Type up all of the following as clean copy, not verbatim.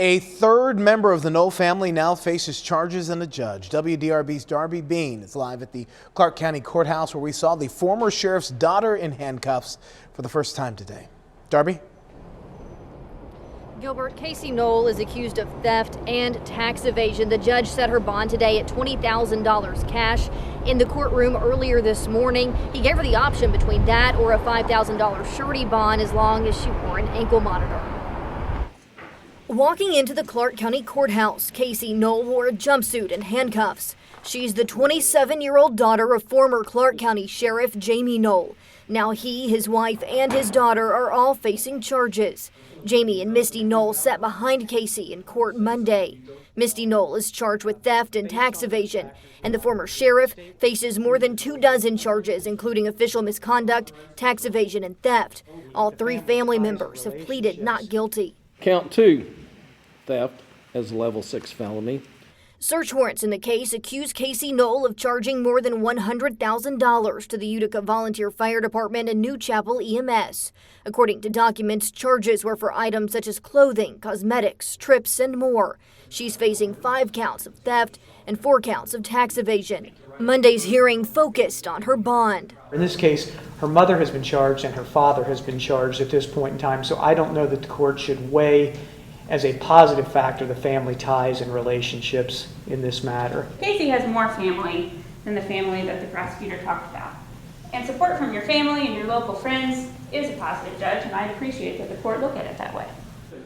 A third member of the Noel family now faces charges and a judge. WDRB's Darby Bean is live at the Clark County Courthouse, where we saw the former sheriff's daughter in handcuffs for the first time today. Darby? Gilbert, Casey Noel is accused of theft and tax evasion. The judge set her bond today at $20,000 cash. In the courtroom earlier this morning, he gave her the option between that or a $5,000 surety bond as long as she wore an ankle monitor. Walking into the Clark County Courthouse, Casey Noel wore a jumpsuit and handcuffs. She's the 27-year-old daughter of former Clark County Sheriff Jamey Noel. Now he, his wife, and his daughter are all facing charges. Jamey and Misty Noel sat behind Casey in court Monday. Misty Noel is charged with theft and tax evasion, and the former sheriff faces more than 24 charges, including official misconduct, tax evasion, and theft. All three family members have pleaded not guilty. Count 2, theft as a level 6 felony. Search warrants in the case accuse Casey Noel of charging more than $100,000 to the Utica Volunteer Fire Department and New Chapel EMS. According to documents, charges were for items such as clothing, cosmetics, trips, and more. She's facing 5 counts of theft and 4 counts of tax evasion. Monday's hearing focused on her bond. In this case, her mother has been charged and her father has been charged at this point in time, so I don't know that the court should weigh as a positive factor the family ties and relationships in this matter. Casey has more family than the family that the prosecutor talked about. And support from your family and your local friends is a positive, Judge, and I'd appreciate that the court look at it that way.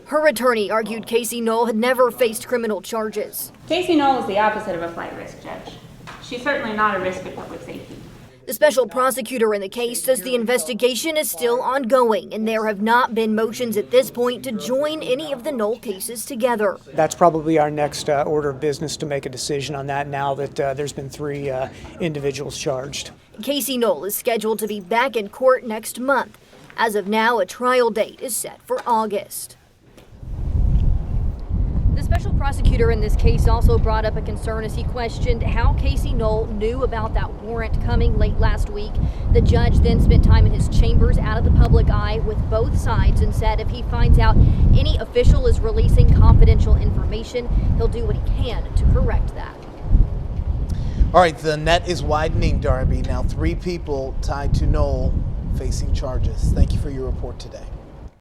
Her attorney argued Casey Noel had never faced criminal charges. Casey Noel is the opposite of a flight risk, Judge. She's certainly not a risk of public safety. The special prosecutor in the case says the investigation is still ongoing, and there have not been motions at this point to join any of the Noel cases together. That's probably our next order of business, to make a decision on that now that there's been 3 individuals charged. Casey Noel is scheduled to be back in court next month. As of now, a trial date is set for August. The special prosecutor in this case also brought up a concern as he questioned how Casey Noel knew about that warrant coming late last week. The judge then spent time in his chambers out of the public eye with both sides and said if he finds out any official is releasing confidential information, he'll do what he can to correct that. All right, the net is widening, Darby. Now 3 people tied to Noel facing charges. Thank you for your report today.